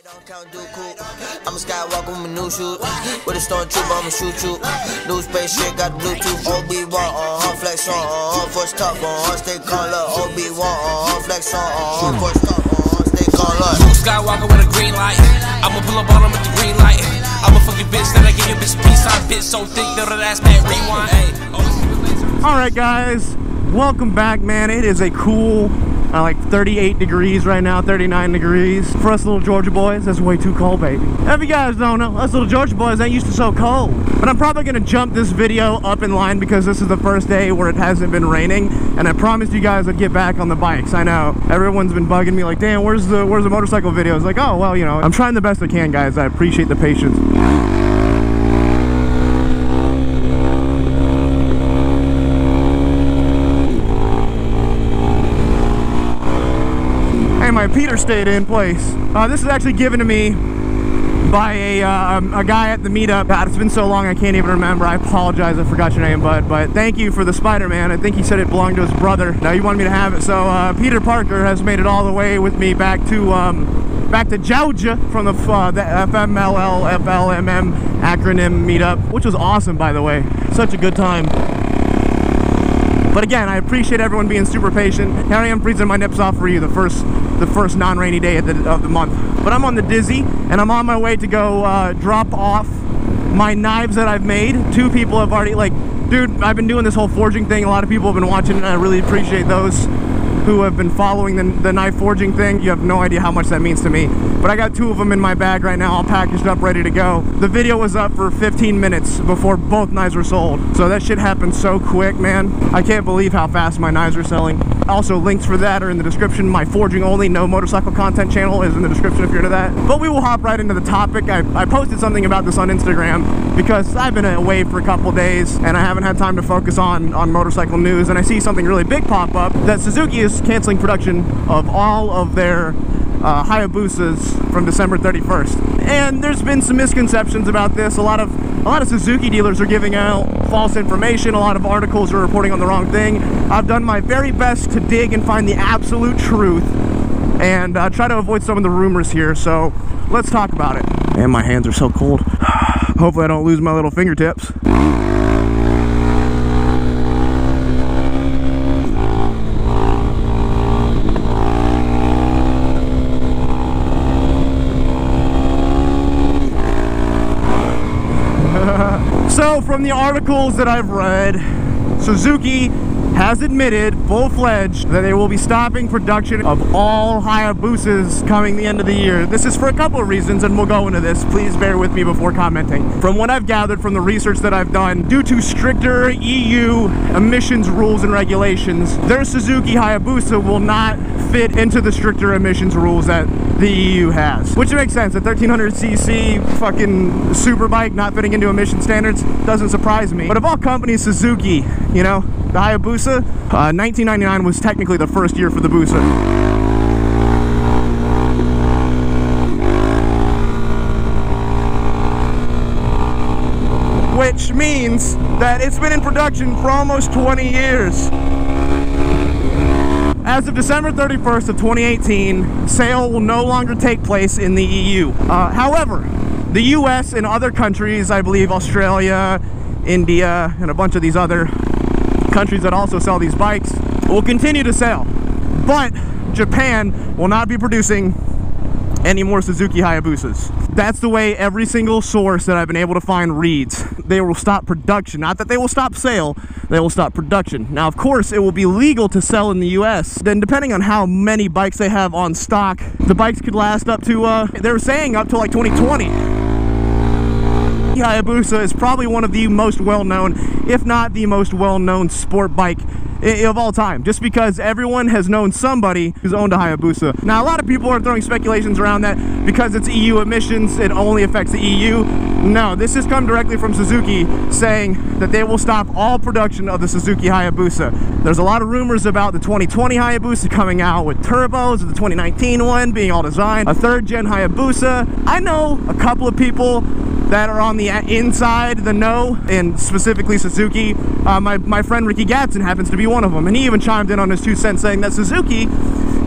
I'm a skywalker with my new shoes. With a stormtrooper, I'ma shoot you. New space shit, got the Bluetooth. Obi-Wan, flex on, first top on, stay calm, look. Obi-Wan, flex on, first top on, stay calm, look. Luke Skywalker with a green light. I'ma pull up on him with the green light. I'm a fucking bitch that I give you bitch peace. I'm bitch so thick that ass man rewind. Alright guys, welcome back, man. It is a cool like 38 degrees right now, 39 degrees. For us little Georgia boys, that's way too cold, baby. If you guys don't know, us little Georgia boys ain't used to so cold. But I'm probably gonna jump this video up in line because this is the first day where it hasn't been raining, and I promised you guys I'd get back on the bikes. I know everyone's been bugging me like, damn, where's the motorcycle videos? Like, oh well, you know, I'm trying the best I can, guys. I appreciate the patience. My Peter stayed in place. This is actually given to me by a guy at the meetup. God, it's been so long I can't even remember. I apologize, I forgot your name, bud. But thank you for the Spider-Man. I think he said it belonged to his brother. Now he wanted me to have it. So Peter Parker has made it all the way with me back to Georgia from the FMLL FLMM acronym meetup, which was awesome, by the way. Such a good time. But again, I appreciate everyone being super patient. Here I am freezing my nips off for you the first non-rainy day of the month. But I'm on the Dizzy, and I'm on my way to go drop off my knives that I've made. Two people have already, like, dude, I've been doing this whole forging thing. A lot of people have been watching, and I really appreciate those who have been following the knife forging thing. You have no idea how much that means to me. But I got two of them in my bag right now, all packaged up, ready to go. The video was up for 15 minutes before both knives were sold. So that shit happened so quick, man. I can't believe how fast my knives are selling. Also, links for that are in the description. My forging only, no motorcycle content channel is in the description if you're into that. But we will hop right into the topic. I posted something about this on Instagram because I've been away for a couple days and I haven't had time to focus on motorcycle news, and I see something really big pop up that Suzuki is canceling production of all of their Hayabusas from December 31st. And there's been some misconceptions about this. A lot of Suzuki dealers are giving out false information. A lot of articles are reporting on the wrong thing. I've done my very best to dig and find the absolute truth and try to avoid some of the rumors here. So let's talk about it. And my hands are so cold. Hopefully I don't lose my little fingertips. So from the articles that I've read, Suzuki has admitted full-fledged that they will be stopping production of all Hayabusas coming the end of the year. This is for a couple of reasons, and we'll go into this. Please bear with me before commenting. From what I've gathered from the research that I've done, due to stricter EU emissions rules and regulations, their Suzuki Hayabusa will not fit into the stricter emissions rules that the EU has. Which makes sense. A 1300cc fucking super bike not fitting into emission standards doesn't surprise me. But of all companies, Suzuki, you know, the Hayabusa, 1999 was technically the first year for the Busa. Which means that it's been in production for almost 20 years. As of December 31st of 2018, sale will no longer take place in the EU. However, the US and other countries, I believe Australia, India, and a bunch of these other countries that also sell these bikes, will continue to sell. But Japan will not be producing any more Suzuki Hayabusas. That's the way every single source that I've been able to find reads. They will stop production. Not that they will stop sale, they will stop production. Now, of course, it will be legal to sell in the US. Then depending on how many bikes they have on stock, the bikes could last up to, they were saying up to like 2020. Hayabusa is probably one of the most well-known, if not the most well-known sport bike of all time, just because everyone has known somebody who's owned a Hayabusa. Now, a lot of people are throwing speculations around that because it's EU emissions, it only affects the EU. No, this has come directly from Suzuki saying that they will stop all production of the Suzuki Hayabusa. There's a lot of rumors about the 2020 Hayabusa coming out with turbos, the 2019 one being all designed, a third-gen Hayabusa. I know a couple of people that are on the inside the know, and specifically Suzuki. My friend Ricky Gatson happens to be one of them, and he even chimed in on his 2 cents saying that Suzuki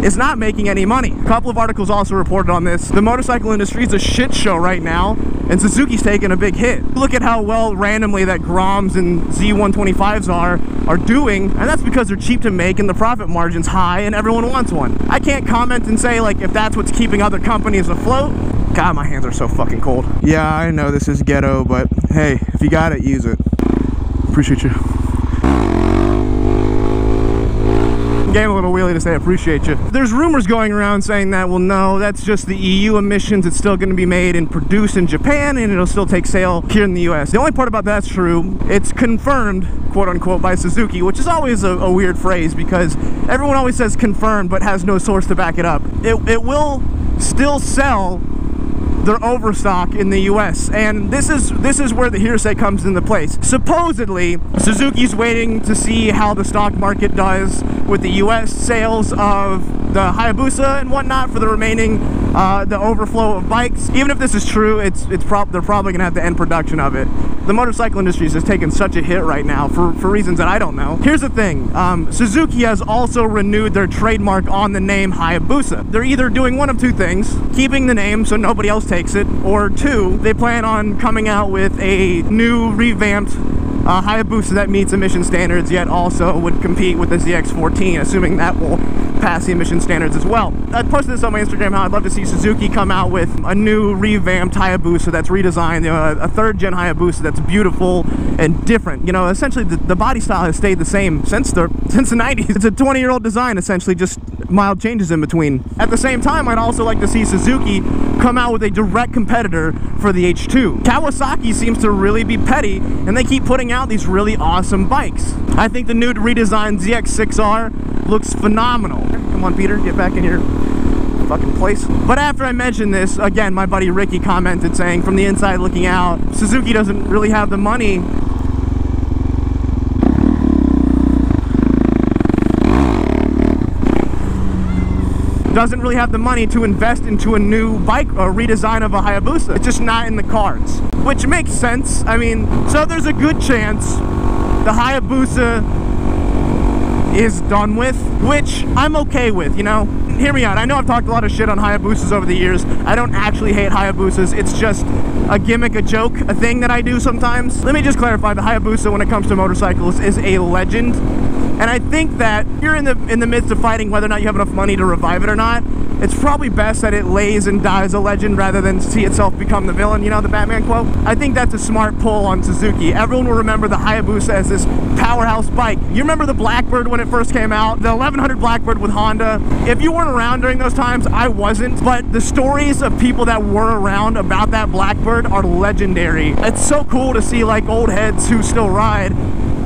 is not making any money. A couple of articles also reported on this. The motorcycle industry is a shit show right now, and Suzuki's taking a big hit. Look at how well randomly that Groms and Z125s are doing, and that's because they're cheap to make and the profit margin's high and everyone wants one. I can't comment and say like if that's what's keeping other companies afloat. God, my hands are so fucking cold. Yeah, I know this is ghetto, but hey, if you got it, use it. Appreciate you. Gave a little wheelie to say appreciate you. There's rumors going around saying that, well, no, that's just the EU emissions. It's still going to be made and produced in Japan, and it'll still take sale here in the US. The only part about that's true, it's confirmed, quote unquote, by Suzuki, which is always a weird phrase because everyone always says confirmed but has no source to back it up. It will still sell their overstock in the US, and this is where the hearsay comes into place. Supposedly, Suzuki's waiting to see how the stock market does with the US sales of the Hayabusa and whatnot for the remaining the overflow of bikes. Even if this is true, they're probably gonna have to end production of it. The motorcycle industry is just taking such a hit right now for reasons that I don't know. Here's the thing, Suzuki has also renewed their trademark on the name Hayabusa. They're either doing one of two things, keeping the name so nobody else takes it, or two, they plan on coming out with a new revamped Hayabusa that meets emission standards yet also would compete with the ZX14, assuming that will pass the emission standards as well. I posted this on my Instagram how I'd love to see Suzuki come out with a new revamped Hayabusa that's redesigned, you know, a third gen Hayabusa that's beautiful and different. You know, essentially the body style has stayed the same since the 90s. It's a 20-year-old design, essentially, just mild changes in between. At the same time, I'd also like to see Suzuki come out with a direct competitor for the H2. Kawasaki seems to really be petty, and they keep putting out these really awesome bikes. I think the new redesigned ZX6R looks phenomenal. Come on, Peter, get back in your fucking place. But after I mentioned this, again, my buddy Ricky commented saying, from the inside looking out, Suzuki doesn't really have the money to invest into a new bike or redesign of a Hayabusa. It's just not in the cards, which makes sense. I mean, so there's a good chance the Hayabusa is done with, which I'm okay with, you know? Hear me out. I know I've talked a lot of shit on Hayabusas over the years. I don't actually hate Hayabusas. It's just a gimmick, a joke, a thing that I do sometimes. Let me just clarify, the Hayabusa when it comes to motorcycles is a legend. And I think that if you're in the midst of fighting whether or not you have enough money to revive it or not, it's probably best that it lays and dies a legend rather than see itself become the villain, you know, the Batman quote? I think that's a smart pull on Suzuki. Everyone will remember the Hayabusa as this powerhouse bike. You remember the Blackbird when it first came out? The 1100 Blackbird with Honda? If you weren't around during those times, I wasn't, but the stories of people that were around about that Blackbird are legendary. It's so cool to see like old heads who still ride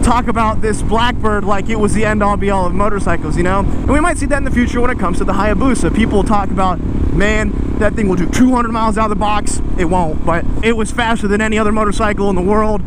talk about this Blackbird like it was the end-all be-all of motorcycles, you know? And we might see that in the future when it comes to the Hayabusa. People will talk about, man, that thing will do 200 miles out of the box. It won't, but it was faster than any other motorcycle in the world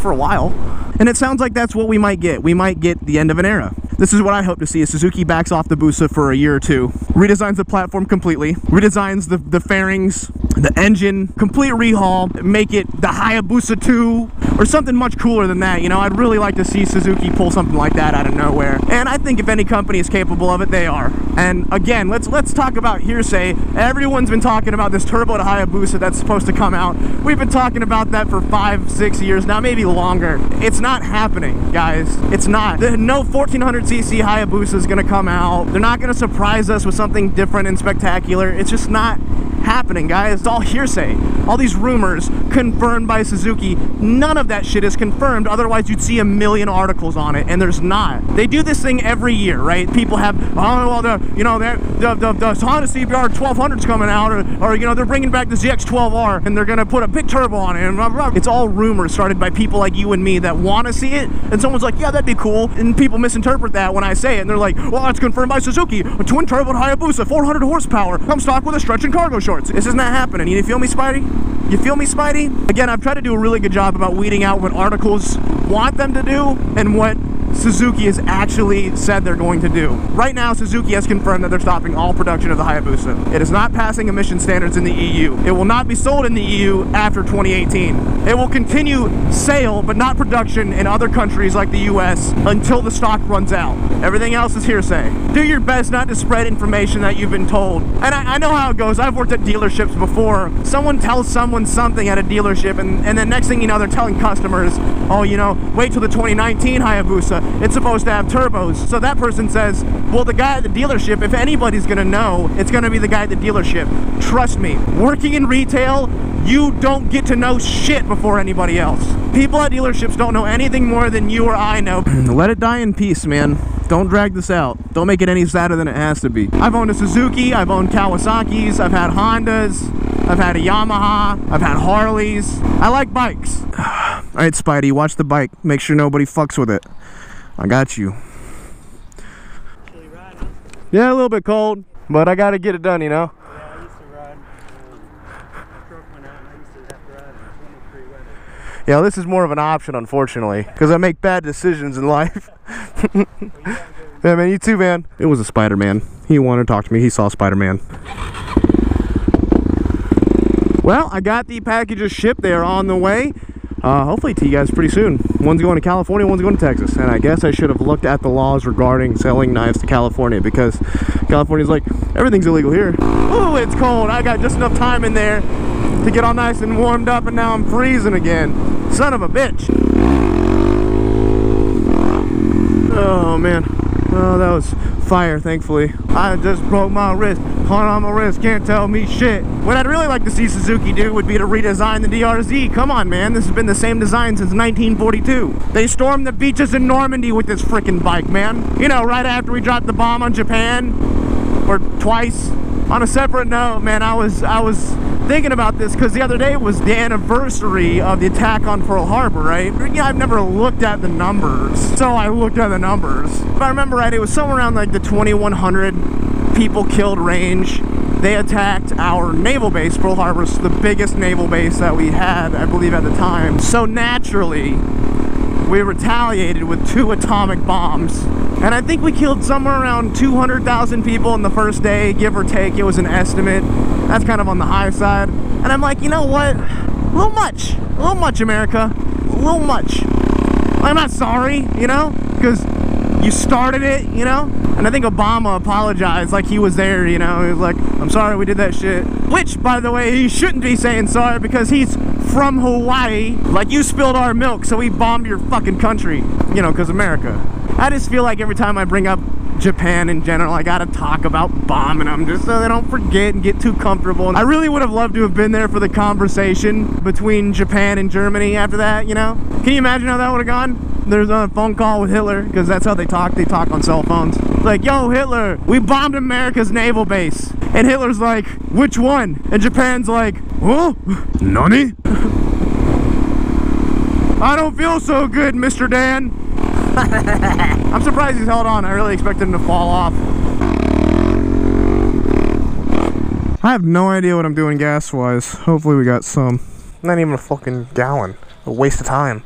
for a while. And it sounds like that's what we might get. We might get the end of an era. This is what I hope to see, is Suzuki backs off the Busa for a year or two, redesigns the platform completely, redesigns the fairings, the engine, complete rehaul, make it the Hayabusa 2, or something much cooler than that, you know? I'd really like to see Suzuki pull something like that out of nowhere. And I think if any company is capable of it, they are. And again, let's talk about hearsay. Everyone's been talking about this turbo to Hayabusa that's supposed to come out. We've been talking about that for 5-6 years now, maybe longer. It's not happening, guys. It's not. No 1400cc Hayabusa is gonna come out. They're not gonna surprise us with something different and spectacular. It's just not happening, guys. It's all hearsay. All these rumors confirmed by Suzuki. None of that shit is confirmed, otherwise you'd see a million articles on it, and there's not. They do this thing every year, right? People have, oh, well, the Honda CBR 1200's coming out, or you know, they're bringing back the ZX12R, and they're gonna put a big turbo on it, and blah, blah. It's all rumors started by people like you and me that want to see it, and someone's like, yeah, that'd be cool, and people misinterpret that when I say it, and they're like, well, it's confirmed by Suzuki, a twin turbo Hayabusa, 400 horsepower, come stock with a stretch and cargo shorts. This is not happening. You feel me, Spidey? You feel me, Spidey? Again, I've tried to do a really good job about weeding out what articles want them to do and what Suzuki has actually said they're going to do. Right now, Suzuki has confirmed that they're stopping all production of the Hayabusa. It is not passing emission standards in the EU. It will not be sold in the EU after 2018. It will continue sale, but not production in other countries like the US until the stock runs out. Everything else is hearsay. Do your best not to spread information that you've been told. And I know how it goes. I've worked at dealerships before. Someone tells someone something at a dealership, and then next thing you know, they're telling customers, oh, you know, wait till the 2019 Hayabusa. It's supposed to have turbos. So that person says, well, the guy at the dealership, if anybody's gonna know, it's gonna be the guy at the dealership. Trust me, working in retail, you don't get to know shit before anybody else. People at dealerships don't know anything more than you or I know. Let it die in peace, man. Don't drag this out. Don't make it any sadder than it has to be. I've owned a Suzuki, I've owned Kawasaki's, I've had Hondas, I've had a Yamaha, I've had Harleys. I like bikes. Alright, Spidey, watch the bike. Make sure nobody fucks with it. I got you. Chilly ride, huh? Yeah, a little bit cold, but I gotta get it done, you know? Yeah, I used to ride. My truck went out and I used to have to ride in 23 weather. Yeah, this is more of an option, unfortunately, because I make bad decisions in life. Yeah, man, you too, man. It was a Spider-Man. He wanted to talk to me. He saw Spider-Man. Well, I got the packages shipped. They are on the way. Hopefully to you guys pretty soon. One's going to California, one's going to Texas. And I guess I should have looked at the laws regarding selling knives to California, because California's like, everything's illegal here. Ooh, it's cold. I got just enough time in there to get all nice and warmed up, and now I'm freezing again. Son of a bitch. Oh, man. Oh, that was fire, thankfully. I just broke my wrist. Hard on my wrist, can't tell me shit. What I'd really like to see Suzuki do would be to redesign the DRZ. Come on, man. This has been the same design since 1942. They stormed the beaches in Normandy with this freaking bike, man. You know, right after we dropped the bomb on Japan. Or twice. On a separate note, man, I was thinking about this because the other day was the anniversary of the attack on Pearl Harbor, right? Yeah, I've never looked at the numbers, so I looked at the numbers. If I remember right, it was somewhere around like the 2,100 people killed range. They attacked our naval base. Pearl Harbor's the biggest naval base that we had, I believe, at the time. So naturally, we retaliated with 2 atomic bombs. And I think we killed somewhere around 200,000 people in the first day, give or take. It was an estimate. That's kind of on the high side. And I'm like, you know what? A little much, America. A little much. I'm not sorry, you know, because you started it, you know? And I think Obama apologized like he was there, you know? He was like, I'm sorry we did that shit. Which, by the way, he shouldn't be saying sorry because he's from Hawaii. Like, you spilled our milk, so we bombed your fucking country, you know, because America. I just feel like every time I bring up Japan in general, I gotta talk about bombing them just so they don't forget and get too comfortable. I really would have loved to have been there for the conversation between Japan and Germany after that, you know? Can you imagine how that would have gone? There's a phone call with Hitler, because that's how they talk on cell phones. It's like, yo, Hitler, we bombed America's naval base. And Hitler's like, which one? And Japan's like, oh, nani? I don't feel so good, Mr. Dan. I'm surprised he's held on. I really expected him to fall off. I have no idea what I'm doing gas-wise. Hopefully we got some. Not even a fucking gallon. A waste of time.